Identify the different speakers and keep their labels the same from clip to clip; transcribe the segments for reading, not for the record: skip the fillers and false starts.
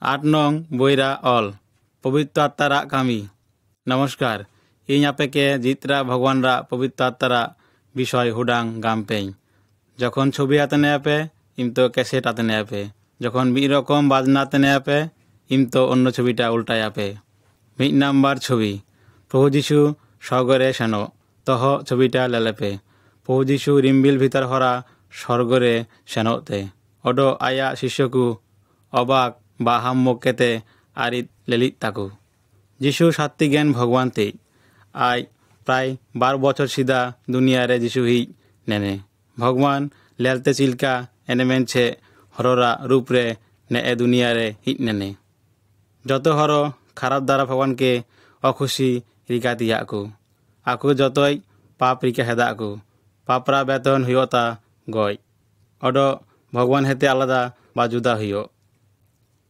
Speaker 1: 8 নং বইরা অল পবিত্র আত্মারা কামি। নমস্কার, ইñ আपेके জিতরা ভগবানরা পবিত্র আত্মারা বিষয় হুডাং গামপেই। যখন ছবি আতেনে আপে ইম তো ক্যাসেট আতেনে আপে, যখন মিদ রকম বাজনা আতেনে আপে ইম তো অন্য ছবিটা উল্টায় আপে। 1 নাম্বার ছবি, প্রভু যিশু স্বর্গরে সেন তহ ছবিটা লেলেপে। প্রভু যিশু রিম্বিল ভিতর হরা স্বর্গরে সেনতে অড আয়া শিষ্যকু অবাক বা হাম্মকেতে আরিত লেলিত তাকু। যিশু সাত্তি জ্ঞান ভগবানতে আয় প্রায় 12 বছর সিধা দুনিয়ারে যিশু হি নেনে ভগবান লেলতে চিলকা এনে মেনছে হররা রূপরে নে এ দুনিয়ারে হি নেনে যত হর খারাপ দ্বারা ভগবানকে অখুশি রিকা দিয়াকু। আকু যতই পাপ রিকা হেদাকু পাপরা বেতন হইয়তা গয় অড ভগবান হেতে আলাদা বা জুদা হইয়।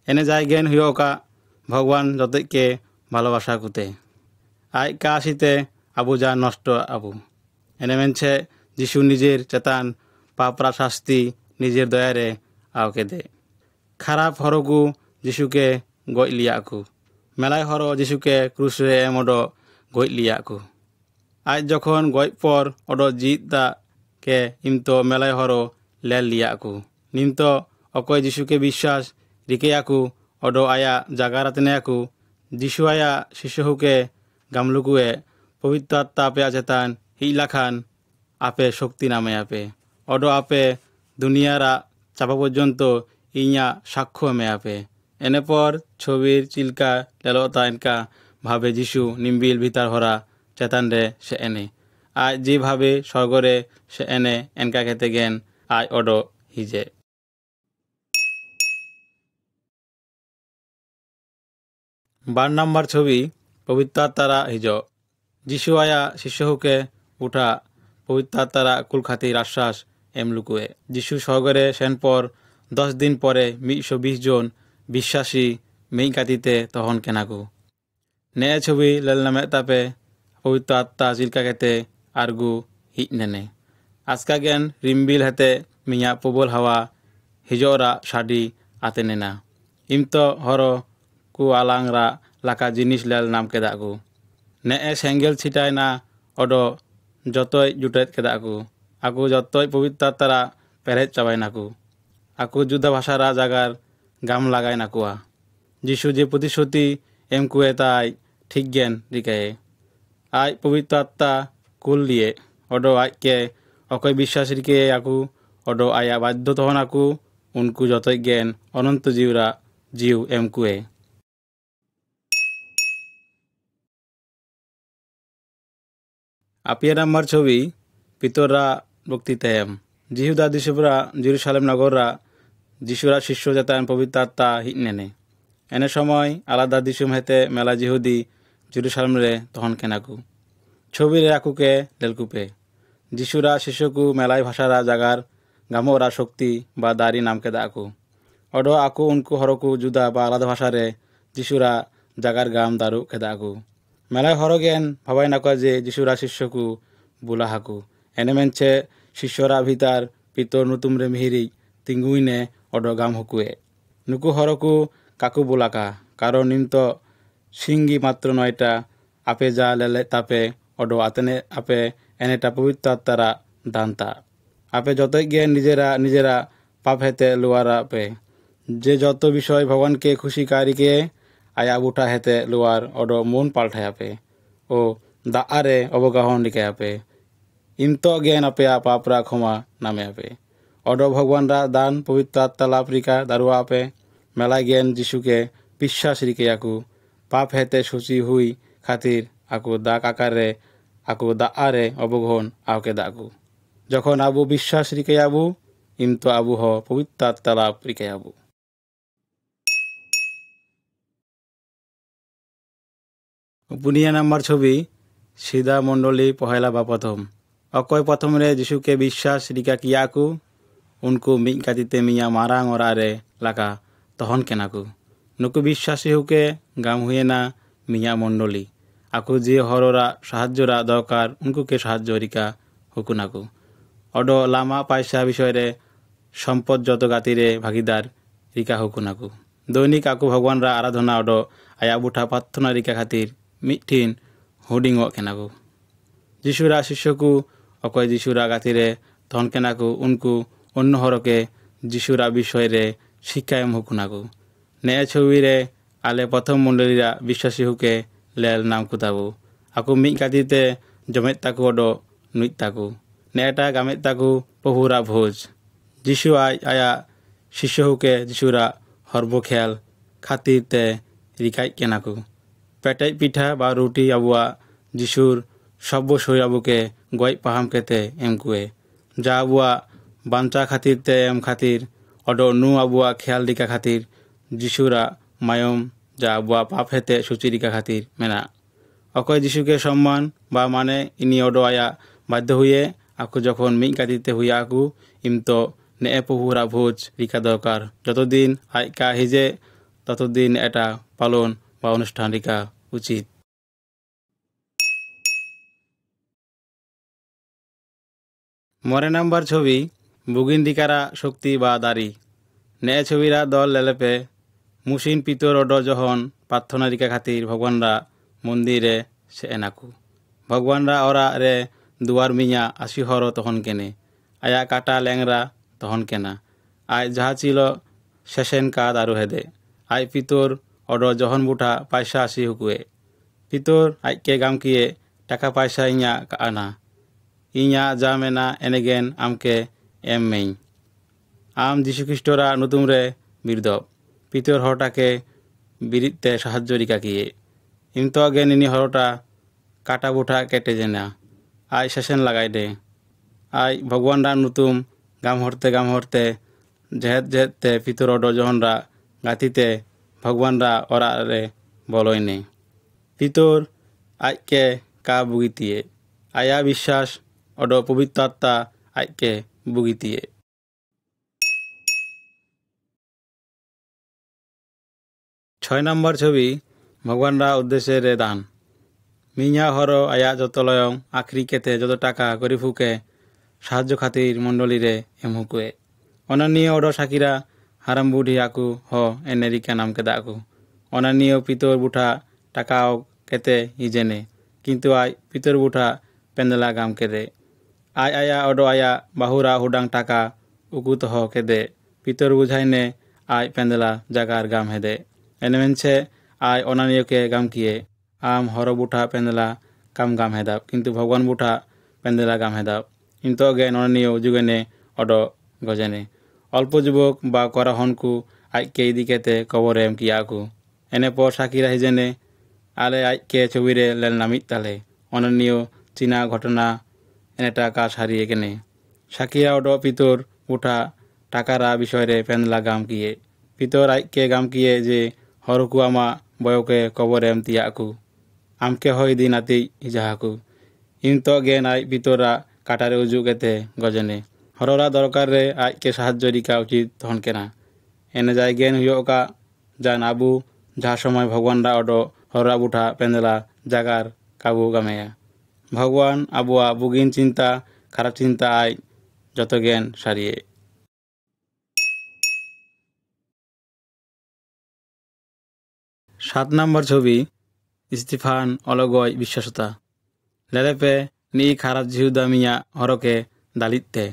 Speaker 1: এনে যাই জ্ঞান হইয়কা ভগবান যতকে ভালোবাসা কুতে আই কা আসিতে আবু যা নষ্ট আবু এনে মেনছে যিশু নিজের চেতান পাপরা শাস্তি নিজের দয়ারে আওকে দে। খারাপ হরকু যিশুকে গই লিয়াকু মেলায় হর যিশুকে ক্রুশে এমড গই লিয়াকু। আজ যখন গই পর অড জিত দা কে ইমতো মেলায় হর লেল লিয়াকু নিমতো অকয় যিশুকে বিশ্বাস রিকেয়াকু অড আয়া জাগারাতেনেয়াকু। যিশু আয়া শিষ্যহুকে গামলুকুয়ে পবিত্র আত্মা আপে আচেতান হিলাখান আপে শক্তি নামে আপে অড আপে দুনিয়ারা চাপা পর্যন্ত ইঞা সাক্ষ্য মে আপে। এনে পর ছবির চিলকা লেলতা এনকা ভাবে যিশু নিম্বিল ভিতর হরা চেতান রে সে এনে আয় যেভাবে স্বর্গরে সে এনে এনকা খেতে গেন আয় অড হিজে। 12 নাম্বার ছবি, পবিত্র আত্মারা হিজ যিশু আয়া শিষ্যহুকে উঠা পবিত্র আত্মারা কুলখাতির আশ্বাস এমলুকুয়ে। যিশু স্বর্গরে সেন পর 10 দিন পরে 120 জন বিশ্বাসী মেই কাতিতে তখন কেনাকু নে ছবি লেল নামে তাপে পবিত্র আত্মা চিলকা খেতে আরগু হি নেনে আজকা জ্ঞান রিম্বিল হেতে মিয়া প্রবল হাওয়া হিজরা সাডি আতে নেনা ইমতো হর কু আলাংরা লাকা জিনিস লেল নাম কেদাকু নে এ সেঙ্গেল ছিটায় না অড যতই জুটেত কেদাকু আকু যতই পবিত্র আত্মারা পেরেজ চাবাই নাকু আকু যুদ্ধ ভাষারা জাগার গাম লাগাই নাকুয়া। যিশু যে প্রতিশ্রুতি এম কুয়ে তাই ঠিক জ্ঞান রিকায়ে আয় পবিত্র আত্মা কুল লিয়ে অড আয়কে অকয় বিশ্বাস রিকে আকু অড আয়া বাধ্য তহন আকু উনকু যতই জ্ঞান অনন্ত জিউরা জিউ এম কুয়ে। আপিয়া নাম্বার ছবি, পিতররা বক্তৃতায়ম জিহুদা দিশুরা জেরুসালেম নগররা যিশুরা শিষ্য যেতান পবিত্র আত্মা হি নেনে এনে সময় আলাদা দিশুম হেতে মেলা জিহুদি জেরুসালেম রে তখন কেনাকু ছবিরে আকুকে লেলকুপে। যিশুরা শিষ্যকু মেলায় ভাষারা জাগার গামোরা শক্তি বা দাড়ি নামকে দাকু অড আকু উনকু হরকু জুদা বা আলাদা ভাষারে যিশুরা জাগার গাম দারু খেদাকু মেলায় হর জ্ঞান ভাবাই নাকা যে যিশুরা শিষ্যকু বুলা হাকু এনে মেনছে শিষ্যরা ভিতার পিতর নুতুমরে মিহিরি তিঙ্গুইনে অড গাম হকুয়ে নুকু হরকু কাকু বুলাকা কারণ নিমত সিঙ্গি মাত্র 9টা আপে যা লেলে তাপে অড আতেনে আপে এনেটা পবিত্র আত্মারা দান্তা আপে যতই জ্ঞান নিজেরা নিজেরা পাপ হেতে লোয়ারা আপে যে যত বিষয় ভগবানকে খুশি কারিকে আয়া উঠা হেতে লোয়ার অড মন পাল্টায় আপে ও দা আরে অবগাহন লিখে আপে ইমতো জ্ঞান আপে পাপরা ক্ষমা নামে আপে অড ভগবানরা দান পবিত্র আত্মা লাভ রিকা দারুয়া আপে মেলা জ্ঞান যিশুকে বিশ্বাস রিকে আকু পাপ হেতে সুচি হুই খাতির আকু দাক আকারে আকু দা আরে অবগহন আওকে দাকু যখন আবু বিশ্বাস রিকে আবু ইমতো আবু হ পবিত্র আত্মা লাভ রিকে আবু। পুনিয়া নাম্বার ছবি, সিদা মণ্ডলী পহেলা বা প্রথম অকয় প্রথম রে যিশুকে বিশ্বাস রিকা কিয়াকু উনকু মিক কাতিতে মিয়া মারাং ওরারে লাকা তখন কেনাকু নুকু বিশ্বাসী হুকে গাম হুয়ে না মিয়া মণ্ডলী আকু যে হররা সাহায্যরা দরকার উনকুকে সাহায্য রিকা হুকুনাকু অড লামা পয়সা বিষয়রে সম্পদ যত গাতিরে ভাগিদার রিকা হুকুনাকু दैनिक आकु भगवान रा आराधना ओडो आया बुठा प्रार्थना रिका खातिर मिठिन हुडिंगो केनाकु जिशुरा शिष्य को अकय जिशुरा गातिरे तहन केनाकु उनको अन्य हरके जिशुरा विषय रे शिक्षा एम हुकुनाकु ने छवि रे आले प्रथम मंडलीरा विश्वासी हुके लेल नाम कुताबु आकु मिट कातिते जमेत ताकु ओडो नुइत ताकु नेटा गामेत ताकु पहुरा भोज जिशु आया शिष्य हुके जिशुरा हरबो ख्याल खातिर ते रिकाई केनाकु पेटेज पिठा बा रोटी आबुआ जिशुर सब्बो सोयाबुके गय पाहाम केते एमकुए जा आबुआ बांचा खातिर ते एम खातिर ओडो नु आबुआ ख्याल रिका खातिर जिशुरा मायम जा आबुआ पाप हेते सुचिरिका खातिर मेना अकय जिशु के सम्मान बा माने इनी ओडो आया बाध्य हुए आकु जखन मिट कातिते हुई आकु इमतो ने पहुरा भोज रिका दरकार যতদিন आयका हिजे ततदिन एटा पालन बा अनुष्ठान रिका उचित। मरे नम्बर छवि बुगिन रिकारा शक्ति बा दारी ने छविरा दल लेलेपे मुसिन पितर ओडो जहन प्रार्थना रिका खातिर भगवानरा मंदिरे से एनाकु भगवानरा ओरा रे दुआर मिया आसी हरो तहन केने आया काटा लेंगरा तहन केना आय जहा चिलो शेषेन का दारु हेदे आय पितर ओडो जहन बुठा पैसा आसी हुकुए पितर आय के गाम किए टाका पैसा इया काना इया जा मेना एनेगेन आमके एम मेई आम जिशु ख्रिस्टरा नुतुम रे बिरदब पितर हरटाके बिरिते साहाज्य रिका किए इमतो गेन इनी हरटा काटा बुठा केटे जेना आय शेषेन लगाई दे आय भगवान रा नुतुम गाम हरते जेहत जेहते पितर ओडो जहन रा गातिते भगवान रा ओरा रे बोलोइने पितर आय के का बुगितिए आया विश्वास ओडो पवित्र आत्मा आय के बुगितिए। 6 नम्बर छवि भगवान रा उद्देश्य रे दान मिया हरो आया जतलयम आखरी केते जत टाका गरीबुके साहाज्य खातिर मंडली रे एमहुकुए अननीय ओडो साकिरा हाराम बुढ़ी आकु हो एनेरिका नाम के दाकु अननीय पितर बुठा टाकाओ केते हिजेने किंतु आय पितर बुठा पेंदला गाम केदे आय आया ओडो आया बाहुरा हुडांग टाका उकुत हो केदे पितर बुझाइने आय पेंदला जागार गाम हेदे एनेमेंछे आय अननीय के गाम किए आम हरो बुठा पेंदला काम गाम हेदाब किंतु भगवान बुठा पेंदला गाम हेदाब इंतो गे अननीय जुगेने ओडो गजेने अल्प जुबक बा करा हनकु आय के इदी केते कबर एम कियाकु एने पर साकिरा हिजेने आले आय के छवि रे लेल नामित ताले अननीय चीना घटना एनेटा का सारिए केने साकिरा ओडो पितर बुठा टाकारा विषय रे पेंदला गाम किए पितर आय के गाम किए जे हरकु आमा बयोके कबर एम तियाकु आमके होय दिन आति इजाहाकु इंतो गेन आय पितरा काटारे उजु केते गजने हरोरा दरकार रे आय के साहाज्य रिका उचित तहन केना एने जाय गेन हुयोका जान आबु जहा समय भगवान रा ओडो हरोरा बुठा पेंदला जागार काबु गामेया भगवान आबुआ बुगिन चिंता खराब चिंता आय जत गेन सारिए। 7 नम्बर छवि स्टीफान अलगय विश्वासता लेलेपे नी खाराप जिहुदा मिया हरके दालिते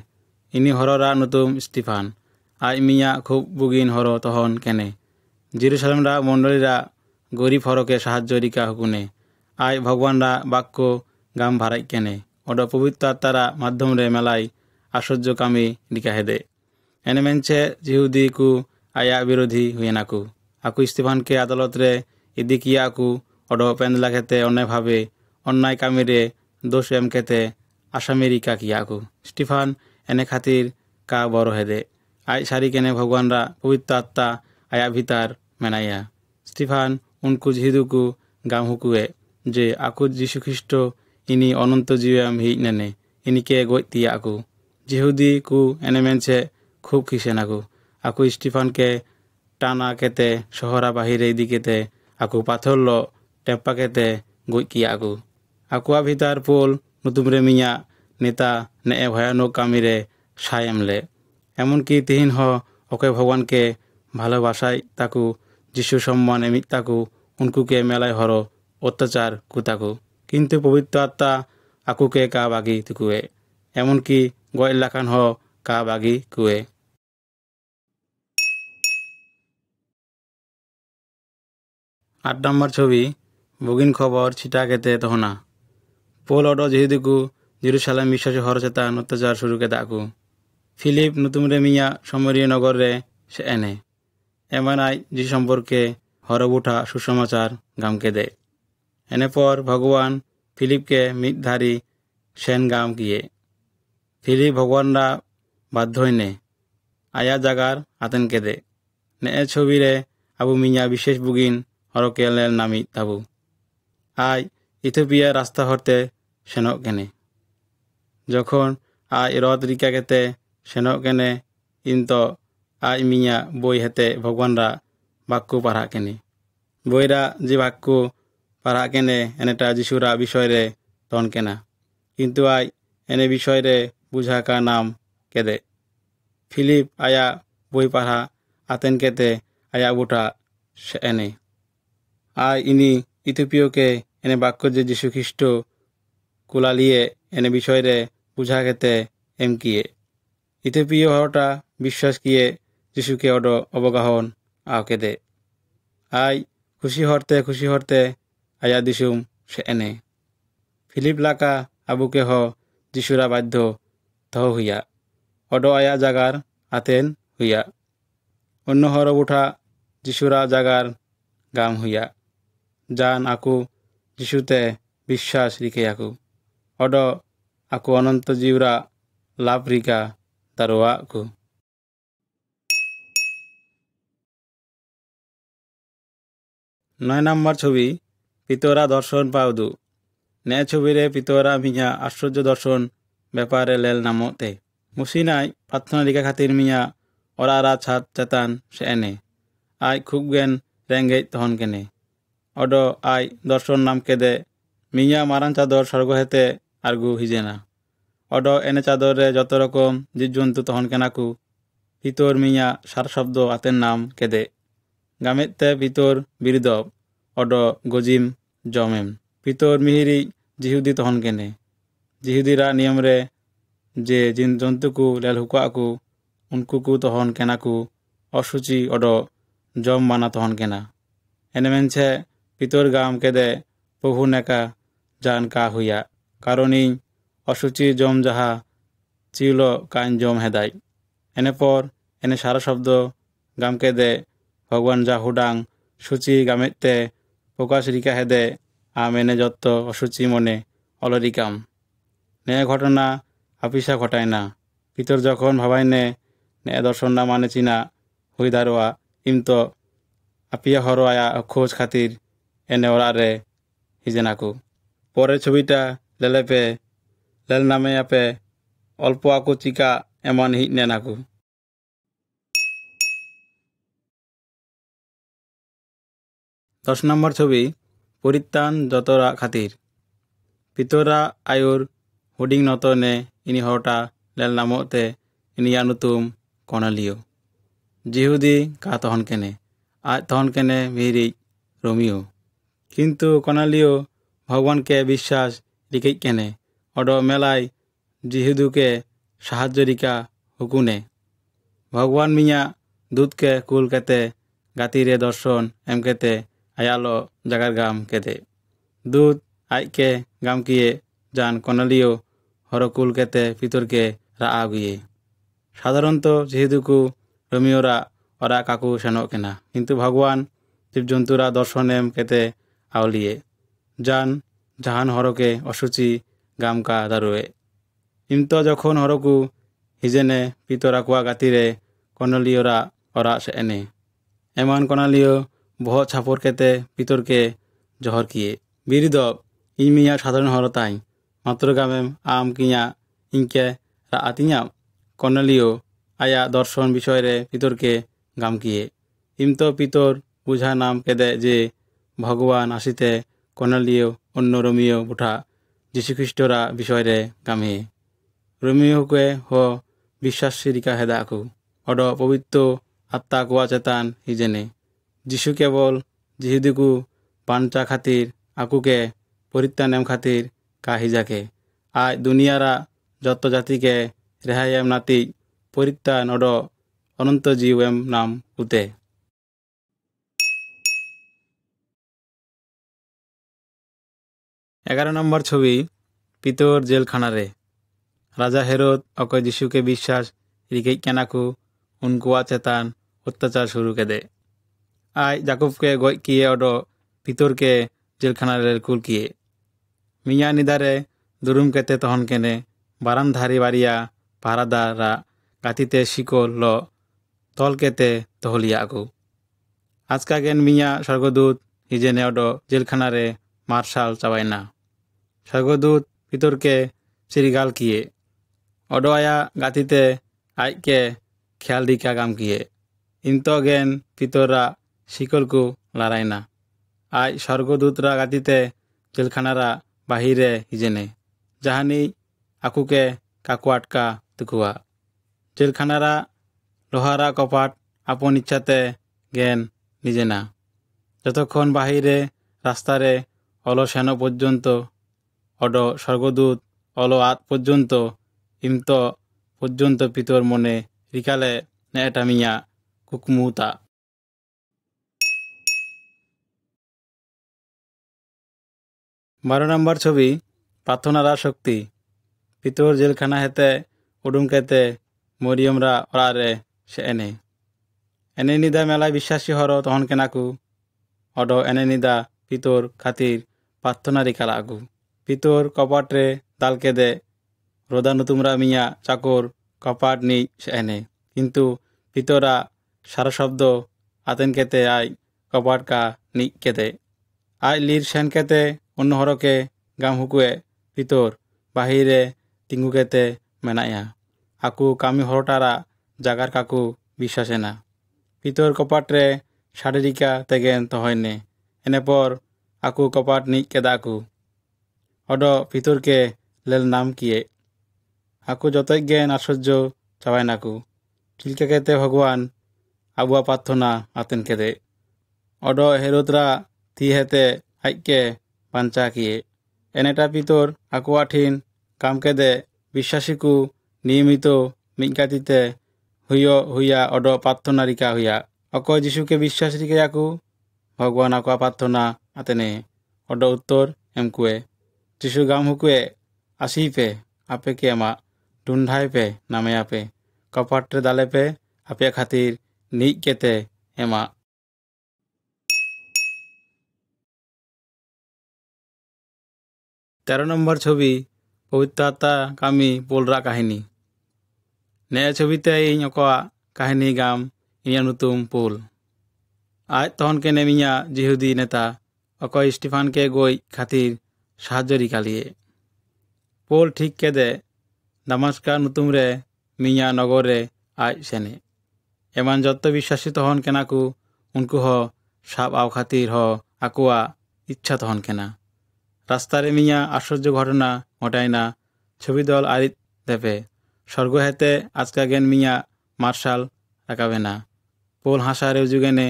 Speaker 1: इनी हररा नुतुम स्टीफान आय मिया खूब बुगिन हरो तहन केने जेरुसालेम रा मंडली रा गरीब हरके साहाज्य रिका हुकुने आय भगवान रा बाक्य गाम भाराई केने ओडो पवित्र आत्मारा माध्यम रे मेलाई आश्चर्य कामी रिका हेदे एनेमेंचे जिहुदी कु आया विरोधी हुएनाकु आकु स्टीफान के आदालत रे इदी कियाकु ओडो पेंदला केते अन्य भावे अन्याय कामी रे दोष एम केते आसामी रिका कियाकु स्टीफान एने खातिर का बरो हेदे आय सारी केने भगवान रा पवित्र आत्मा आया भीतर मेनाया स्टीफान उनको जिहुदुकु गाम हुकुए जे आकु जीशु ख्रिस्ट इनी अनंत जीवम ही नेने इनी के गोइतियाकु जिहुदी कु एने मेंचे खूब खिसेनाकु आकु स्टीफान के टाना केते शहरा बाहिरे इदी केते आकु पाथरलो टेप्पा केते गोइ कियाकु आकुआ भीतर पोल नुतुमरे मिया नेता ने भयानक कामी रे सायमले एमन की तिहिन हो ओके भगवान के ভালোবাসায় তাকু যিশু সম্মান এমিত তাকু উনকুকে মেলায় হর অত্যাচার কুতাকু কিন্তু পবিত্র আত্মা আকুকে কা বাগি তুকুয়ে এমনকি গয় লাখান হ কা বাগি কুয়ে 8 নম্বর ছবি বগিন খবর ছিটা কেতে তহনা পোল অড যেহেদুকু জেরুসালাম বিশ্বাসী হরচেতান অত্যাচার শুরু কে দাকু ফিলিপ নতুমরে মিয়া সমরীয় নগরে সে এনে এমন যে সম্পর্কে হরবুঠা সুসমাচার গামকে দে এনে পর ভগবান ফিলিপকে মিতধারী সেন গাম গিয়ে ফিলিপ ভগবানরা বাধ্য নে আয়া জাগার আতেনকে দে নে এ ছবিরে আবু মিয়া বিশেষ বুগিন হরকে লেল নামি তাবু আই ইথিওপিয়া রাস্তা হরতে সেনক কেনে যখন আই রথ রিকা কেতে সেনক কেনে ইন্ত আই মিয়া বই হেতে ভগবানরা বাক্য পাড়া কেনে বইরা যে বাক্য পাড়া কেনে এনেটা যিশুরা বিষয়রে তন কেনা কিন্তু আই এনে বিষয়রে বুঝা কা নাম কেদে ফিলিপ আয়া বই পাড়া আতেন কেতে আয়া বুটা এনে আই ইনি ইথিওপিয়কে এনে বাক্য যে যিশু খ্রিস্ট কুলালিয়ে এনে বিষয়রে বুঝা খেতে এম কিয়ে ইথিওপিয় হওয়াটা বিশ্বাস কিয়ে যিশুকে অড অবগাহন আওকে দে আই খুশি হরতে আয়া দিসুম সে এনে ফিলিপ লাকা আবুকে হ যিশুরা বাধ্য তহ হইয়া অড আয়া জাগার আতেন হইয়া অন্য হর উঠা যিশুরা জাগার গাম হইয়া জান আকু যিশুতে বিশ্বাস রিখে আকু অড আকু অনন্ত জিউরা লাভ রিকা দারোয়া আকু 9 নম্বর ছবি পিতরা দর্শন পাউদু নে ছবিরে পিতরা মিয়া আশ্চর্য দর্শন ব্যাপারে লেল নামতে মুসিনাই প্রার্থনা লিখা খাতির মিয়া ওরারা ছাদ চেতান সে এনে আই খুব জ্ঞান রেঙ্গে তহন কেনে অড আই দর্শন নাম কেদে মিয়া মারান চাদর স্বর্গ হেতে আরগু হিজে না অড এনে চাদরে যত রকম জীবজন্তু তহন কেনাকু পিতর মিয়া সার শব্দ আতের নাম কেদে গামেতে পিতর বিরদব অড গজিম জমেম পিতর মিহিরি জিহুদি তহন কেনে জিহুদিরা নিয়মরে যে জিন জন্তুকু লেল হুকাকু উনকুকু তহন কেনাকু অসুচি অড জম মানা তহন কেনা এনে মেনছে পিতর গাম কেদে প্রভু নেকা জান কা হইয়া কারণ ই অসুচি জম যাহা চিল কান জম হেদাই এনে পর এনে সারা শব্দ গাম কেদে ভগবান যা হুডাং সূচি গামেতে প্রকাশ রিকা হেদে আম এনে যত অসুচি মনে অলরিকাম নে ঘটনা আপিসা ঘটায় না পিতর যখন ভাবাই নে দর্শন না মানে চিনা হই দারোয়া ইমত আপিয়া হর আয়া খোঁজ খাতির এনে ওরারে হিজেনাকু পরের ছবিটা লেলেপে লেল নামে আপে অল্প আকু চিকা এমন হিট নেনাকু 10 নম্বর ছবি পরিত্রাণ যতরা খাতির পিতরা আয়ুর হুডিং নতনে ইনি হটা লেল নামতে ইনিয়া নতুম কর্নেলিয় জিহুদি কা তহন কেনে আজ তহন কেনে মিহিরি রোমিও কিন্তু কর্নেলিয় ভগবানকে বিশ্বাস রিকেই কেনে অড মেলায় জিহুদুকে সাহায্য রিকা হুকুনে ভগবান মিয়া দুধকে কুল কেতে গাতিরে দর্শন এম কেতে আয়ালো জাগার গাম কেতে দুধ আইকে গাম কিয়ে যান কর্নেলিয় হরকুল কেতে পিতরকে রা আগিয়ে সাধারণত জিহুদুকু রোমিওরা ওরা কাকু সেনক কেনা কিন্তু ভগবান জীবজন্তুরা দর্শন এম কেতে আওলিয়ে যান জাহান হরকে অসুচি গামকা দারুয়ে ইমত যখন হরকু হিজেনে পিতরা কুয়া গাতিরে কর্নেলিয়রা ওরা সে এনে এমন কর্নেলিয় বহ ছাপর কেতে পিতরকে জহর কিয়ে বিরিদব ইমিয়া সাধারণ হরতাই মাত্র গামেম আম কিয়া ইনকে রা আতিয়া কর্নেলিয় আয়া দর্শন বিষয়রে পিতরকে গাম কিয়ে ইমত পিতর বুঝা নাম কেদে যে ভগবান আসিতে কর্নেলিয় অন্য রোমিও বুঠা যীশুখ্রিস্টরা বিষয়রে গামে রোমিওকে হ বিশ্বাস রিকা হেদা আকু অড পবিত্র আত্মা কুয়া চেতান হিজেনে যিশু কেবল জিহুদিকু বাঞ্চা খাতির আকুকে পরিত্রাণ এম খাতির কা হিজাকে আজ দুনিয়ারা যত জাতিকে রেহাই এম নাতি পরিত্রাণ অড অনন্ত জীব এম নাম উতে 11 নম্বর ছবি পিতর জেলখানারে রাজা হেরোদ অকয় যিশুকে বিশ্বাস রিকেই কেনাকু উনকুয়া চেতান অত্যাচার শুরু কেদে আই জাকুবকে গজ কিয়ে অড পিতরকে জেলখানারে কুল কিয়ে মিয়া নিদারে দুরুম কেতে তহন কেনে বারান্ধারি বাড়িয়া পাহারাদাররা গাতিতে শিকল ল তল কেতে তহলিয়া আকু আজকা গেন মিয়া স্বর্গদূত হিজেনে অড জেলখানারে মার্শাল চাবাইনা স্বর্গদূত পিতরকে চিরিগাল কিয়ে অড আয়া গাতিতে আইকে খেয়াল দিকা গাম কিয়ে ইন্ত গেন পিতররা শিকলকু লড়াইনা আই স্বর্গদূতরা গাতিতে জেলখানারা বাহিরে হিজেনে জাহানি আকুকে কাকু আটকা তুকুয়া জেলখানারা লোহারা কপাট আপন ইচ্ছাতে গেন নিজে না যতক্ষণ বাহিরে রাস্তারে অলসেন পর্যন্ত অড স্বর্গদূত অল আত পর্যন্ত ইমত পর্যন্ত পিতর মনে রিকালে নেটা মিয়া কুকমুতা 12 নম্বর ছবি প্রার্থনারা শক্তি পিতর জেলখানা হেতে উডুমকেতে মরিয়মরা ওরারে সে এনে নিদা মেলায় বিশ্বাসী হর তহন কেনাকু অড এনে নিদা পিতর খাতির প্রার্থনা রিকালা আগু পিতর কপাটরে দালকে দে রোদানু তুমরা মিয়া চাকর কপাট নি সে কিন্তু পিতরা সারা শব্দ আতেন কেতে আই কপাট কা নি কেতে আই লির সেন কেতে অন্য হরকে গাম হুকুয়ে পিতর বাহিরে তিঙ্গু কেতে মেনায়া আকু কামি হরটারা জাগার কাকু বিশ্বাসে না পিতর কপাটরে শারীরিকা তেগেন তহয়নে এনেপর আকু কপাট নি কেদা আকু অড পিতরকে লেল নাম কিয়ে আকু যতই জ্ঞান আশ্চর্য চাবাই নাকু চিলকে কেতে ভগবান আবুয়া প্রার্থনা আতেন কেদে অড হেরোদরা থি হেতে আইকে পাঞ্চা কিয়ে এনেটা পিতর আকু আঠিন কাম কেদে বিশ্বাসীকু নিয়মিত মিজ্ঞাতিতে হইয়া অড প্রার্থনা রিকা হইয়া অকয় যিশুকে বিশ্বাস রিকে আকু ভগবান আকুয়া প্রার্থনা আতেনে অড উত্তর এমকুয়ে যিশু গাম হুকুয়ে আসি পে আপে কে আমা ঢুন্ঢাই পে নামে আপে কপাটরে দালে পে আপে খাতির নিক কেতে এমা 13 নম্বর ছবি পবিত্র আত্মা কামি পোলরা কাহিনী নে ছবিতে ইñ অকয়া কাহিনী গাম ইña নুতুম পোল আজ তহন কে নেমিয়া জিহুদি নেতা অকয় স্টিফানকে গই খাতির সাহায্য রিকালিয়ে পোল ঠিক কেদে দামাস্কা নুতুমরে মিয়া নগরে আজ সেনে এমান যত বিশ্বাসী তহন কেনাকু উনকু হ সাব আও খাতির হ আকুয়া ইচ্ছা তহন কেনা রাস্তারে মিয়া আশ্চর্য ঘটনা ঘটায় না ছবি দল আরিত দেপে স্বর্গ হেতে আজকা গেন মিয়া মার্শাল রাখাবে না পোল হাসা রেউজুগেনে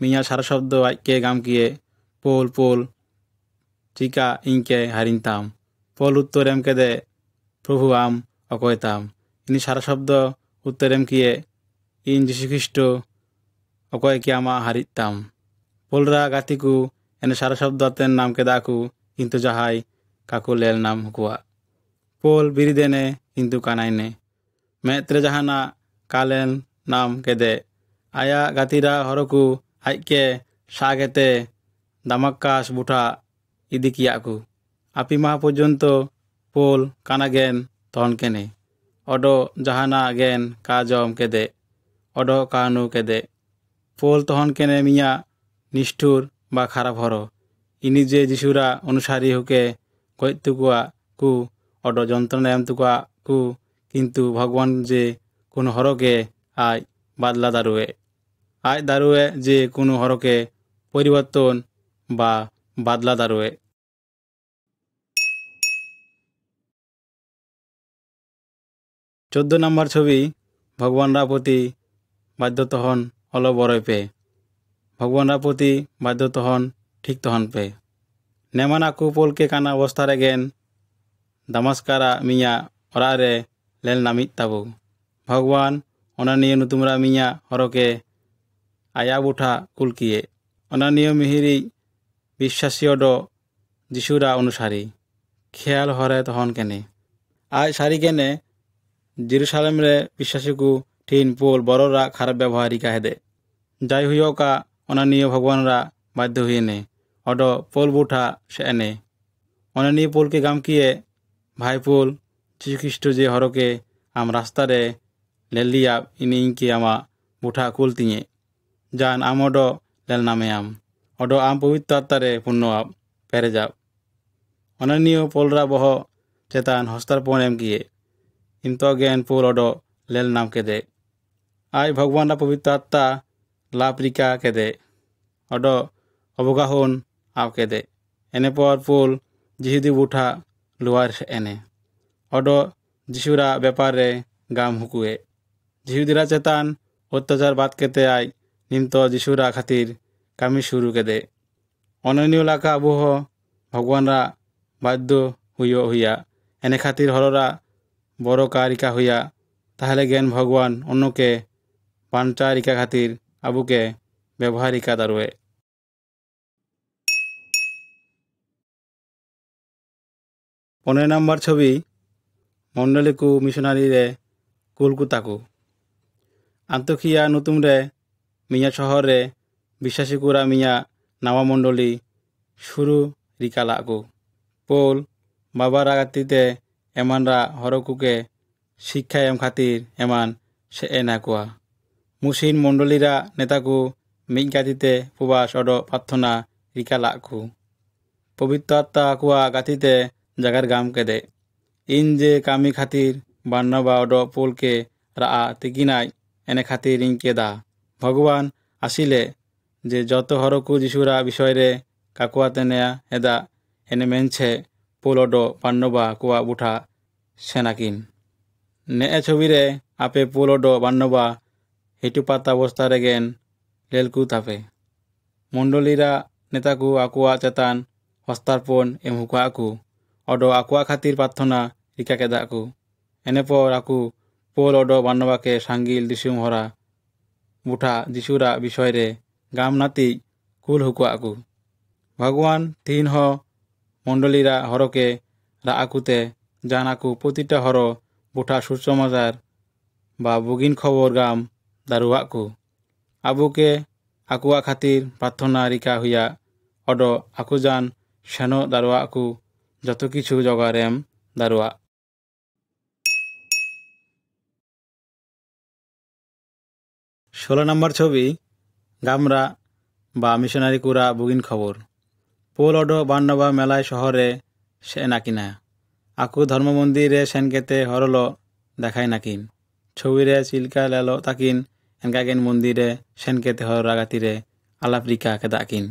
Speaker 1: মিয়া সারা শব্দ আইকে গামকিয়ে পোল পোল চিকা ইনকে হারিনতাম পোল উত্তর এমকে দে প্রভু আম অকয়তাম ইনি সারা শব্দ উত্তর এমকিয়ে ইন যীশুখ্রিস্ট অকয় কি আমা হারিতাম পোলরা গাতিকু এনে সারা শব্দ আতেন নাম কেদাকু কিন্তু যাহাই কাকু লেল নাম হুকুয়া পোল বিরিদেনে কিন্তু কানাইনে মেত্রে জাহানা কালেন নাম কেদে আয়া গাতিরা হরকু আইকে সাগেতে দামাক্কাস বুঠা ইদিকিয়াকু আপি মাহ পর্যন্ত পোল কানা গেন তহন কেনে অড জাহানা গেন কা জম কেদে অড কাহানু কেদে পোল তহন কেনে মিয়া নিষ্ঠুর বা খারাপ হর ইনি যে যিশুরা অনুসারী হুকে গৈতুকুয়া কু অড যন্ত্রণা এমতুকুয়া কু কিন্তু ভগবান যে কোনো হরকে আয় বাদলা দারুয়ে আয় দারুয়ে যে কোনো হরকে পরিবর্তন বা বাদলা দারুয়ে 14 নম্বর ছবি ভগবানরা প্রতি বাধ্য তহন অল বড়ই পে ভগবানরা প্রতি বাধ্য তহন ঠিক তহন পে নেমান আকু পোলকে কানা অবস্থা রেগেন দামাস্কারা মিয়া ওরা রে লেল নামিত তাবু ভগবান ওনা নিয়ে নুতুমরা মিয়া হরকে আয়া বুঠা কুলকিয়ে ওনা নিয়ে মিহিরি বিশ্বাসী অড যিশুরা অনুসারী খেয়াল হরে তহন কেনে আজ সারি কেনে জেরুসালেম রে বিশ্বাসীকু ঠিন পোল বড়রা খারাপ ব্যবহারিকা হেদে যাই হুইকা ওনা নিয়ে ভগবানরা বাধ্য হইনে অড পোল বুঠা সে এনে ওনা নিয়ে পোলকে গামকিয়ে ভাই পোল যীশুখ্রিস্ট যে হরকে আম রাস্তারে লেলিয়া ইনি ইনকে আমা বুঠা কুল তিঙে যান আম অড লেল নামে অড আম পবিত্র আত্মারে পূর্ণ পেরে যাব ওনা নিয়ে পোলরা বহ চেতান হস্তার্পণ এম কিয়ে ইমতো জ্ঞান পোল অড লেল নাম কেদে আজ ভগবানরা পবিত্র আত্মা লাভ রিকা কেদে অড অবগাহন আব কেদে এনে পর পোল যিহুদি বুঠা লুয়ার এনে অড যিশুরা ব্যাপারে গাম হুকুয়ে যিহুদিরা চেতান অত্যাচার বাদ কেতে আয় নিমত যিশুরা খাতির কামি শুরু কেদে অনন্য লাকা আবহ ভগবানরা বাধ্য হইয়া এনে খাতির হররা বড় কারিকা হইয়া তাহলে জ্ঞান ভগবান অন্যকে পাঞ্চারিকা খাতির আবুকে ব্যবহারিকা দারুয়ে 15 নম্বর ছবি মন্ডলীকু মিশনারি রে কুলকুতাকু আন্তখিয়া নতুন রে মিয়া শহরে বিশ্বাসী কুরা মিয়া নাওয়া মন্ডলী শুরু রিকালাকু পোল বাবার আগাতিতে এমানরা হরকুকে শিক্ষা এম খাতির এমান সে এনাকুয়া মুসিন মন্ডলীরা নেতাকু মিক গাতিতে প্রবাস অড প্রার্থনা রিকালাকু পবিত্র আত্মা কুয়া গাতিতে জাগার গাম কেদে ইন যে কামি খাতির বান্নবা অড পোলকে রা তিকিনাই এনে খাতির ইনকে দা ভগবান আসিলে যে যত হরকু যিশুরা বিষয়রে কাকুয়াতে নেয়া হেদা এনে মেনছে পোল অড বান্নবা কুয়া বুঠা সেনাকিন নে ছবিরে আপে পোল অড বান্নবা হেটু পাতা অবস্থা রেগেন লেলকু তাপে মন্ডলীরা নেতাকু আকুয়া চেতান হস্তার্পণ এম হুকাকু অড আকুয়া খাতির প্রার্থনা রিকা কেদাকু এনে পর আকু পোল অড বান্নবাকে সাঙ্গিল দিসুম হরা বুঠা যিশুরা বিষয়রে গাম নাতি কুল হুকুয়াকু ভগবান তিন হ মন্ডলীরা হরকে রা আকুতে জান আকু প্রতিটা হর বুঠা সুসমাচার বা বুগিন খবর গাম দারুয়াকু আবুকে আকুয়া খাতির প্রার্থনা রিকা হইয়া অড আকুজান সেন দারুয়াকু যত কিছু জগার এম দারুয়া 16 নম্বর ছবি গামরা বা মিশনারি কুরা বুগিন খবর পোল অড বান্নবা মেলায় শহরে সে নাকিনা আকু ধর্ম মন্দিরে সেনকেতে হরল দেখায় নাকিন ছবিরে চিলকা লেলো তাকিন এনকাগেন মন্দিরে সেনকেতে হর রাগাতিরে আলাপরিকা কেদাকিন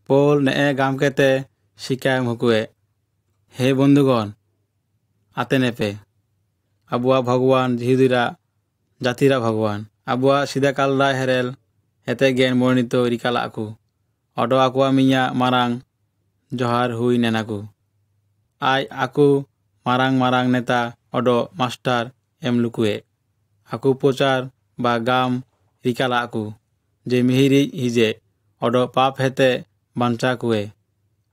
Speaker 1: পোল নে গামকেতে শিকায় হুকুয়ে হে বন্ধুগণ আতে নেপে আবুয়া ভগবান যিহুদিরা জাতিরা ভগবান আবুয়া সিদা কালরা হেরেল হেতে জ্ঞান বর্ণিত রিকালা আকু অড আকুয়া মিয়া মারাং জহার হুই নেনাকু আই আকু মারাং মারাং নেতা অড মাস্টার এম লুকুয়ে আকু প্রচার বা গাম রিকালা আকু যে মিহিরি হিজে অড পাপ হেতে বাঞ্চা কুয়ে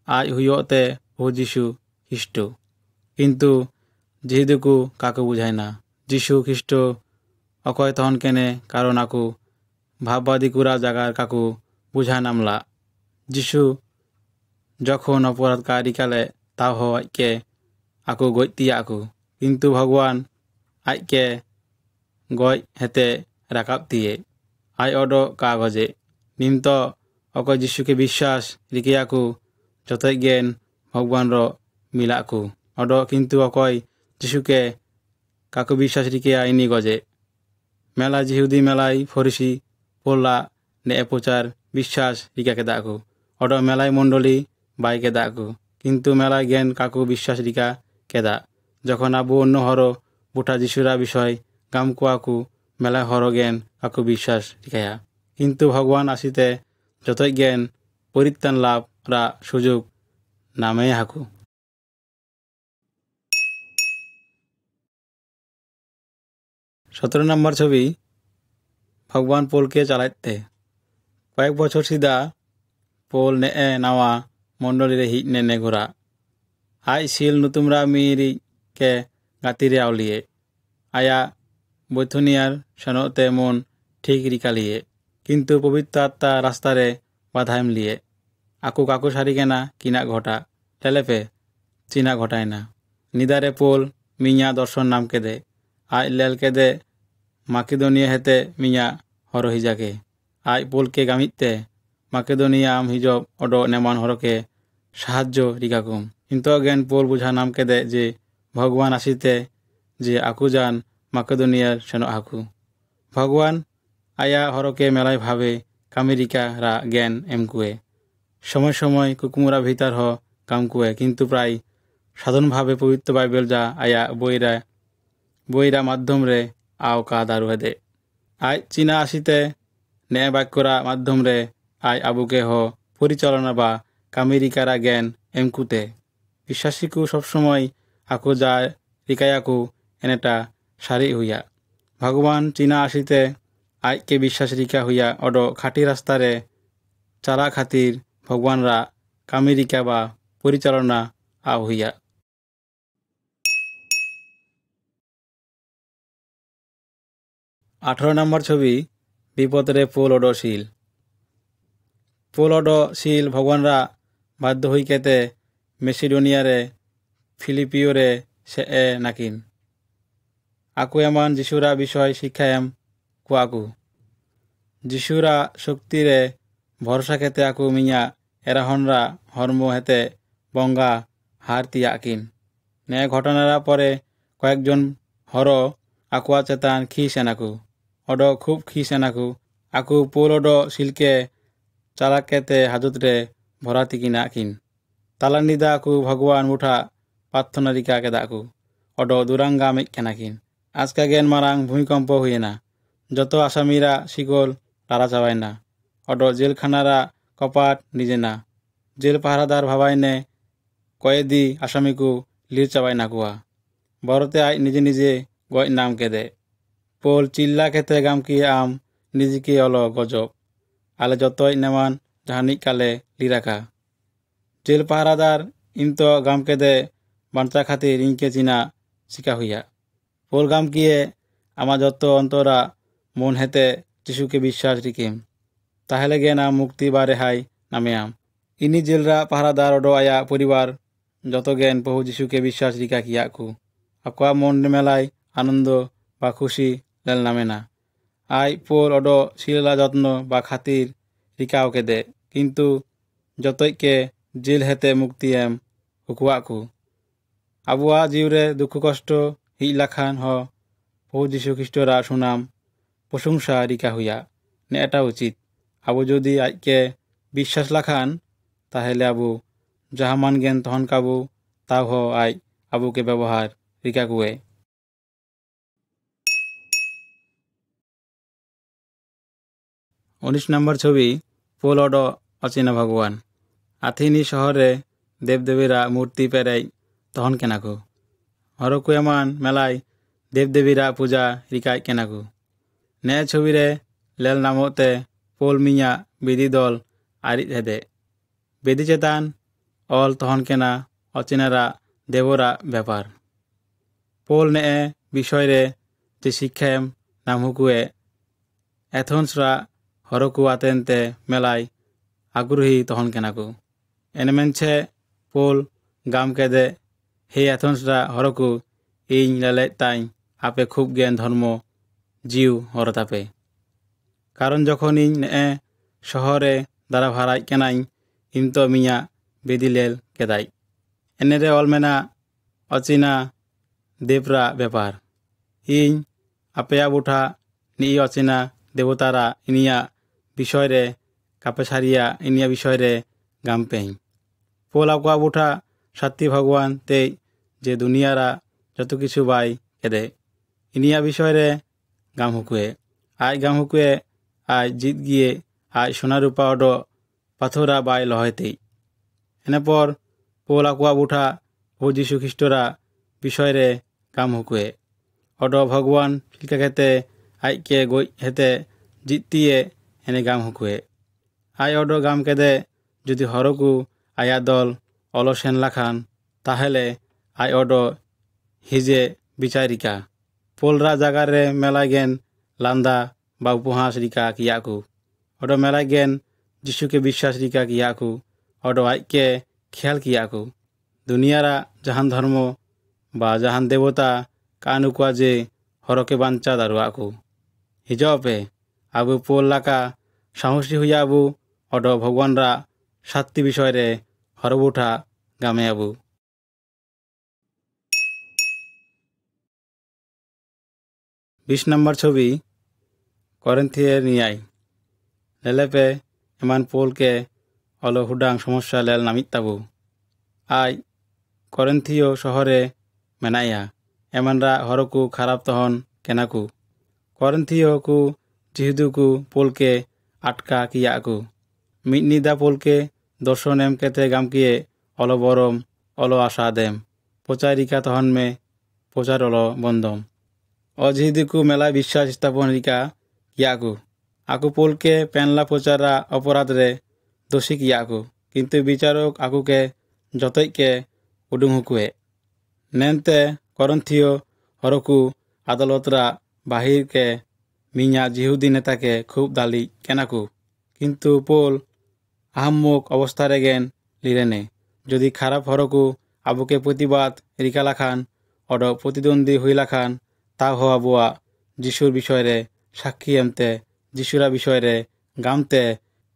Speaker 1: আই হুইতে ও যিশু খ্রিস্ট কিন্তু যিহুদিকু কাকু বুঝায় না যিশু খ্রিস্ট অকয় তহন কেনে কারণ আকু ভাববাদী কুরা জাগার কাকু বুঝা নামলা যিশু যখন অপরাধকারী কালে তা হয়কে আকু গইতিয়া আকু কিন্তু ভগবান আইকে গয় হেতে রাকাব দিয়ে আই অড কাগজে নিমত অকয় যিশুকে বিশ্বাস রিকিয়াকু যতই জ্ঞান ভগবান মিলাকু অড কিন্তু অকয় যিশুকে কাকু বিশ্বাস রিকিয়া ইনি গজে মেলা যিহুদি মেলাই ফরিসি পোল্লা নে প্রচার বিশ্বাস রিকাকে দাকু অড মেলাই মন্ডলী বাইকে দাকু কিন্তু মেলায় জ্ঞান কাকু বিশ্বাস রিকা কেদা যখন আবু অন্য হর বুঠা যিশুরা বিষয় গামকুয়াকু मेला हरगेन आकु विश्वास रिकाया किन्तु भगवान आसीते जतोई गेन परित्राण लाभ रा सुयोग नामे हाकु 17 नम्बर छवि भगवान पोल के चालाते कयेक बछर सीधा पोल ने नावा मंडली रे हिजने ने घोरा आई सील नुतुमरा मीरी के गातिरे आवलिए आया बैथुनियार सनोते मन ठीक रिकालिए किन्तु पवित्र आत्मा रास्तारे बाधाएम लिए आकु काकु सारी केना किना घटा टेलेपे चीना घटायना निदारे पोल मिया दर्शन नाम केदे आज लेल केदे माकेदोनिया हेते मिया हरो हिजाके आज पोल के गामिते माकेदोनिया आम हिजब ओडो नेमान हरके साहाज्य रिकाकुम किन्तु अगेन पोल बुझा नाम केदे जे भगवान आसीते जे आकु जान माकेदोनियार सेनो हाकु भगवान आया हरके मेलाय भावे कामेरिका रा ज्ञान एमकुए समय समय कुकुमुरा भीतर हो कामकुए किन्तु प्राय साधारण भावे पवित्र बाइबल जा आया बोईरा माध्यम रे आओ का दारु हेदे आज चीना आसीते न्याय बाक्यरा माध्यम रे आज आबुके हो परिचालना बा कामेरिकारा ज्ञान एमकुते विश्वासी को सब समय आकु जा रिकायाकु एनेटा सारी हुआ भगवान चीना आसीते आज के विश्वास रिका हुआ ओडो खाटी रास्ता रे चला खातिर भगवान रा कामेरिका बा परिचालना आ हुआ 18 नम्बर छवि विपद रे पोल ओडो सील भगवान रा बाध्य हुई केते मेसिडोनिया रे फिलिपियो रे से नाकिन आकु एमान जिशुरा विषय शिक्षा एम कुआकु जिशुरा शक्ति रे भरोसा केते आकु मिया एराहनरा हर्मो हेते बंगा हार तियाकिन ने घटनारा परे कयेकजन हरो आकुआ चेतान खी सेनाकु ओडो खूब खी सेनाकु आकु पोल ओडो सिलके चालाक केते हाजत रे भराती किनाकिन तालानिदा आकु भगवान मुठा प्रार्थना रिका केदाकु ओडो दुरांगा मिक केनाकिन आजका गेन मारांग भूमिकम्प हुएना जतो आसामीरा शिगोल लारा चाबायना ओडो जेल खानारा कपाट निजेना जेल पहरादार भाबायने कयेदी आसामी को लिर चाबायना कुआ बरते आज निजे निजे गज नाम केदे पोल चिल्ला केते गाम की आम निजे की अलो गजब आले जतोय नेमान जहानिक काले लिराका जेल पहरादार इमतो गाम केदे बांचा खातिर इनके चिना शिका हुआ पोल गाम किए आमा जतो अंतरा मन हेते जिसु के विश्वास रिकेम ताहले गे नाम मुक्ति बा रेहाई नामे आम इनी जेलरा पहरादार ओडो आया परिवार जतो गेन प्रभु जिसु के विश्वास रिका किया को आकुआ मन मेलाय आनंद बा खुशी लेल नामेना आई पोल ओडो सिला जत्न बा खातिर रिकाओ केदे किन्तु जतोय के जेल हेते मुक्ति एम हुकुआ को आबुआ जीवरे दुख कष्ट हिज लाखान हो प्रभु जिसु ख्रिस्टरा सुनाम प्रशंसा रिका हुआ ने एटा उचित आबु जदि आज के विश्वास लाखान ताहले आबु जहाँ मान गेन तहन काबु ताव हो आज आबु के व्यवहार रिका कुए 19 नम्बर छवि पोल ओडो अचिना भगवान आथिनी शहर रे देवदेवीरा मूर्ति पेराई तहन केनाकु हरकु एमान मेलाय देवदेवीरा पूजा रिकाय केनाकु ने छवि रे लेल नामोते पोल मिया बिदी दल आरित हेदे बेदी चेतान ऑल तहन केना अचिनारा देवरा व्यापार पोल ने विषय रे जे शिक्षा एम नामहुकुए एथोन्सरा हरकु आतेनते मेलाय आग्रही तहन केनाकु एनमेंछे पोल गाम केदे हे एथोन्सरा हरकु इन लेले ताई आपे खूब ज्ञान धर्म जीव हरतापे कारण जखन इन ने शहरे दारा भाराय केनाई इमतो मिया बेदिलेल केदाई एनेरे अलमेना अचिना देवरा व्यापार इन आपेया बुठा नि अचिना देवतारा इनिया विषय रे कापेसारिया इनिया विषय रे गामपेई पोल आकुआ बुठा सत्य भगवान ते जे दुनियारा जतो किछु बाई केदे इनिया विषय रे গাম হুকুয়ে আই গাম হুকুয়ে আই জিত গিয়ে আই সোনা রূপা অড পাথরা বাই লহয়তেই এনেপর পোল আকুয়া বুঠা প্রভু যীশু খ্রিস্টরা বিষয়রে গাম হুকুয়ে অড ভগবান চিলকা খেতে আইকে গই হেতে জিতিয়ে এনে গাম হুকুয়ে আই অড গাম কেদে যদি হরকু আয়া দল অলসেন লাখান তাহলে আই অড হিজে বিচারিকা পোলরা জাগারে মেলায় গেন লান্দা বা উপহাস রিকা কিয়াকু অড মেলায় গেন যিশুকে বিশ্বাস রিকা কিয়াকু অড আইকে খেয়াল কিয়াকু দুনিয়ারা জাহান ধর্ম বা জাহান দেবতা কানুকুয়া যে হরকে বাঞ্চা দারুয়াকু হিজপে আবু পোল লাকা সাহসী হইয়া আবু অড ভগবানরা সাতটি বিষয়রে হরবুঠা গামে আবু 20 নম্বর ছবি করিন্থিয়ের নিয়াই লেলেপে এমান পোলকে অল হুডাং সমস্যা লেল নামিত তাবু আই করিন্থিয় শহরে মেনাইয়া এমানরা হরকু খারাপ তহন কেনাকু করিন্থিয় কু জিহুদুকু পোলকে আটকা কিয়াকু মিটনিদা পোলকে দর্শন এম কেতে গামকিয়ে অল বরম অল আশা দেম প্রচারিকা তহন মে প্রচার অল বন্দম অজিহিদুকু মেলায় বিশ্বাস স্থাপন রিকা কিয়াকু আকু পোলকে পেনলা প্রচারা অপরাধরে দোষী কিয়াকু কিন্তু বিচারক আকুকে যতইকে উডুং হুকুয়ে নেনতে করন্থিয় হরকু আদালতরা বাহিরকে মিয়া জিহুদি নেতাকে খুব দালি কেনাকু কিন্তু পোল আহাম্মুক অবস্থারে গেন লিরেনে যদি খারাপ হরকু আবুকে প্রতিবাদ রিকালাখান অড প্রতিদ্বন্দ্বী হইলাখান তা হওয়া বুয়া যিশুর বিষয়রে সাক্ষী এমতে যিশুরা বিষয়রে গামতে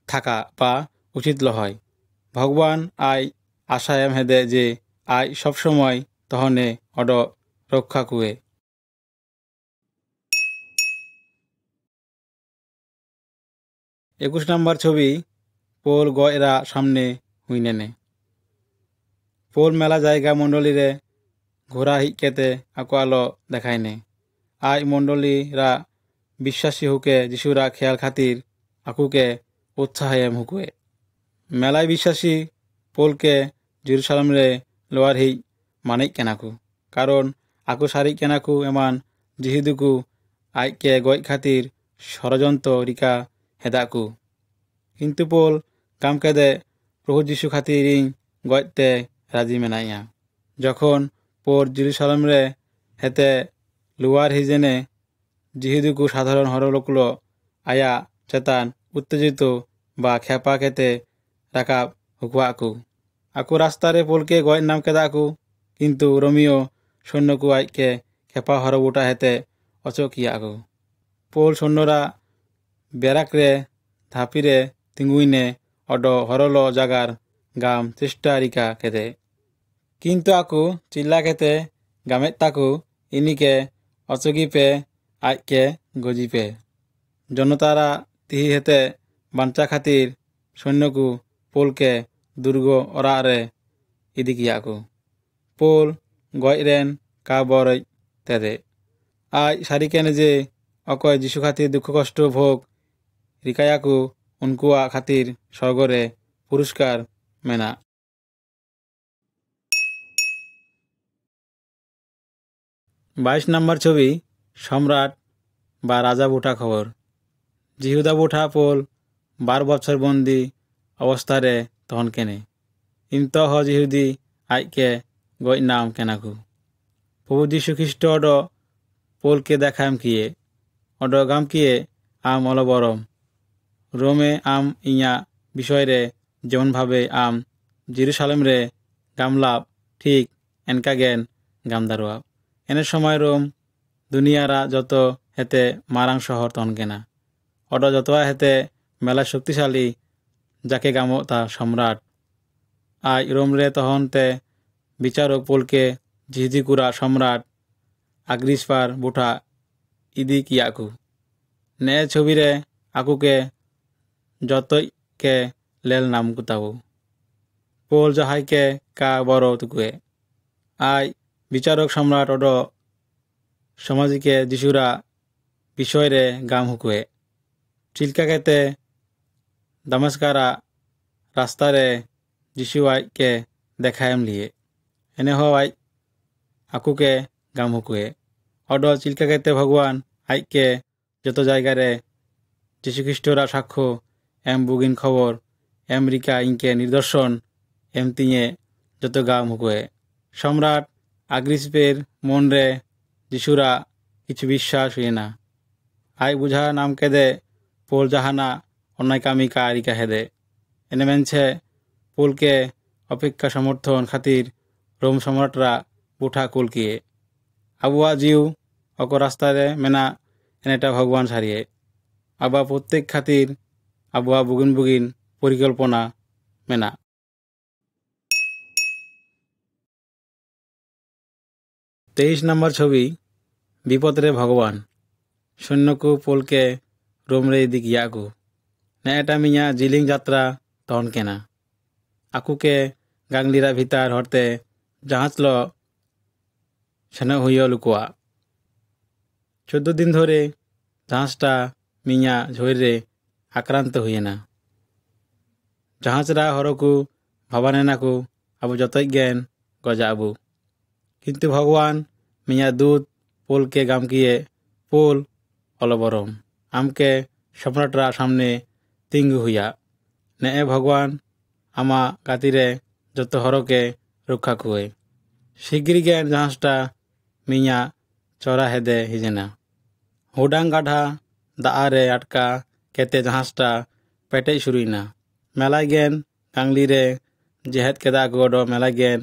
Speaker 1: থাকা বা উচিত লহয় ভগবান আই আশা এম হেদে যে আই সবসময় তহনে অড রক্ষা কুয়ে 21 নম্বর ছবি পোল গয়রা সামনে হুইনেনে পোল মেলা জায়গা মণ্ডলীরে ঘোরা হিকেতে আকুয়ালো দেখায়নে আই মণ্ডলীরা বিশ্বাসী হুকে যিশুরা খেয়াল খাতির আকুকে উৎসাহ এম হুকুয়ে মেলায় বিশ্বাসী পোলকে জেরুসালামরে লোয়ার হি মানিক কেনাকু কারণ আকু সারিক কেনাকু এমান জিহিদুকু আইকে গয় খাতির ষড়যন্ত্র রিকা হেদাকু কিন্তু পোল কামকেদে প্রভু যিশু খাতির ইং গয়তে রাজি মেনাইয়া যখন পোর জেরুসালামরে হেতে লুয়ার হিজেনে জিহিদুকু সাধারণ হরলোকলো আয়া চেতান উত্তেজিত বা খেপা খেতে রাখা হুকুয়া আকু রাস্তারে পোলকে গয়ের নাম কেদাকু কিন্তু রোমিও সৈন্যকু আইকে খেপা হরবুটা হেতে অচকিয়া পোল সৈন্যরা বেরাকরে ধাপিরে তিঙ্গুইনে অড হরল জাগার গাম চেষ্টা রিকা খেতে কিন্তু আকু চিল্লা খেতে গামের তাকু ইনিকে অচগিপে আইকে গজিপে জনতারা তিহি হেতে বাঞ্চা খাতির সৈন্যকু পোলকে দুর্গ অরারে ইদিকিয়াকু পোল গয়রেন কা বরই তেদে আই সারিকেনে যে অকয় যিশু খাতির দুঃখ কষ্ট ভোগ রিকায়াকু উনকুয়া খাতির স্বর্গরে পুরস্কার মেনা 22 নম্বর ছবি সম্রাট বা রাজা বুঠা খবর জিহুদা বুঠা পোল 12 বছর বন্দি অবস্থারে তহন কেনে ইমত হ জিহুদি আইকে গই নাম কেনাকু প্রভু যীশু খ্রিস্ট অড পোলকে দেখাম কিয়ে অড গাম কিয়ে আম অলবরম রোমে আম ইয়া বিষয়রে যেমনভাবে আম জেরুসালেমরে গামলাভ ঠিক এনকা গেন গামদারুয়া এনের সময় রোম দুনিয়ারা যত হেতে মারাং শহর তন কেনা অড যত হেতে মেলা শক্তিশালী যাকে গামো তা সম্রাট আই রোমরে তহনতে বিচারক পোলকে জিহিদিকুরা সম্রাট আগ্রিসপার বুঠা ইদি কিয়াকু নে ছবিরে আকুকে যতইকে লেল নাম কুতাবু পোল যাহাইকে কা বড় তুকুয়ে আই বিচারক সম্রাট অড সমাজিকে যিশুরা বিষয় রে গাম হুকুয়ে চিলকা কেতে দামেস্কারা রাস্তারে যিশু আইকে দেখায়ম লিয়ে এনে হয় আকুকে গাম হুকুয়ে অড চিলকা কেতে ভগবান আইকে যত জায়গারে যীশুখ্রিস্টরা সাক্ষ্য এম বুগিন খবর আমেরিকা ইনকে নিদর্শন এম তিঁয়ে যত গাম হুকুয়ে সম্রাট আগ্রিস্পের মনরে যিশুরা কিছু বিশ্বাস হইয়ে না আই বুঝা নাম কেদে পোল জাহানা অন্যায় কামিকা আরিকা হেদে এনে মেনছে পোলকে অপেক্ষা সমর্থন খাতির রোম সম্রাটরা বুঠা কুলকিয়ে আবুয়া জিউ অক রাস্তারে মেনা এনেটা ভগবান সারিয়ে আবা প্রত্যেক খাতির আবুয়া বুগিন বুগিন পরিকল্পনা মেনা 23 নম্বর ছবি বিপদরে ভগবান সৈন্যকু পোলকে রোমরে দিক ইয়াকু না এটা মিয়া জিলিং যাত্রা তখন কেনা আকুকে গাংলিরা ভিতার হরতে জাহাজল সেন হইয় লুকুয়া 14 দিন ধরে জাহাজটা মিয়া ঝইরে আক্রান্ত হইয়ে না জাহাজরা হরকু ভাবানে নাকু আবু যতই জ্ঞান গজা আবু কিন্তু ভগবান মিয়া দুধ পোলকে গামকিয়ে পোল অলবরম আমকে সম্রাটরা সামনে তিঙ্গু হইয়া নে ভগবান আমা গাতিরে যত হরকে রক্ষা কুয়ে শিগগিরি জ্ঞান জাহাজটা মিয়া চড়া হেদে হিজেনা হুডাং গাঢা দাআরে আটকা কেতে জাহাজটা পেটে শুরুই না মেলাই জ্ঞান গাংলিরে জেহেদ কেদা গড মেলাই জ্ঞান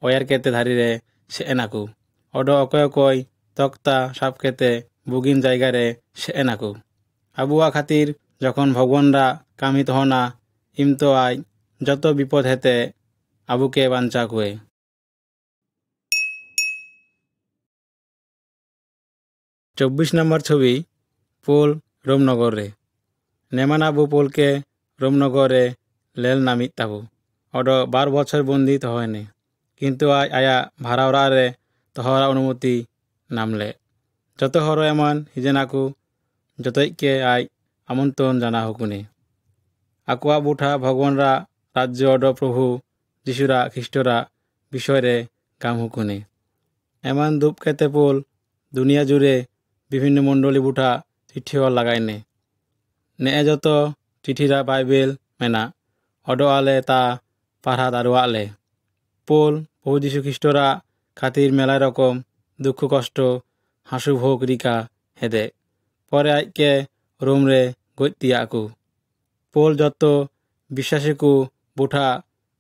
Speaker 1: ওয়ার কেতে ধারিরে সে এনাকু অড অকয় অকয় তক্তা সাপ কেতে বুগিন জায়গারে সে এনাকু আবুয়া খাতির যখন ভগবানরা কামিত হনা ইমতো আই যত বিপদ হেতে আবুকে বাঞ্চা কুয়ে 24 নম্বর ছবি পোল রোমনগরে নেমান আবু পোলকে রোমনগরে লেল নামিত তাবু অড 12 বছর বন্দি হয়নি কিন্তু আয়া ভাড়া ওরারে তহরা অনুমতি নামলে যত হর এমন হিজেনাকু যতইকে আই আমন্ত্রণ জানা হুকুনে আকুয়া বুঠা ভগবানরা রাজ্য অড প্রভু যিশুরা খ্রিস্টরা বিষয়রে কাম হুকুনে এমন দুপ কেতে পোল দুনিয়া জুড়ে বিভিন্ন মণ্ডলী বুঠা চিঠিও লাগাইনে নে যত চিঠিরা বাইবেল মেনা অড আলে তা পারহাত আরো আলে পোল প্রভু যীশু খ্রিস্টরা খাতির মেলায় রকম দুঃখ কষ্ট হাসু ভোগ রিকা হেদে পরে আইকে রোমরে গৈতিয়া আকু পোল যত বিশ্বাসীকু বুঠা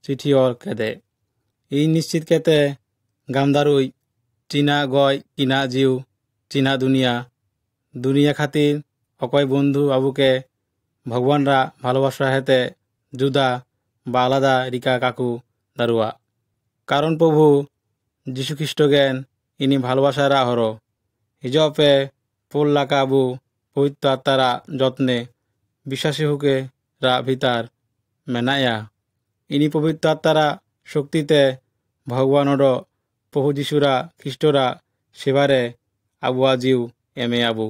Speaker 1: চিঠি অল কেদে ই নিশ্চিত কেতে গামদারুই চীনা গয় কিনা জিউ চীনা দুনিয়া খাতির অকয় বন্ধু আবুকে ভগবানরা ভালোবাসা হেতে জুদা বা আলাদা রিকা কাকু দারুয়া কারণ প্রভু যীশুখ্রিস্ট জ্ঞান ইনি ভালোবাসার আহর হিজপে পোল লাকা আবু পবিত্র আত্মারা যত্নে বিশ্বাসী হুকে রা ভিতার মেনায়া ইনি পবিত্র আত্মারা শক্তিতে ভগবানর প্রভু যিশুরা খ্রিস্টরা সেবারে আবুয়া জিউ এমে আবু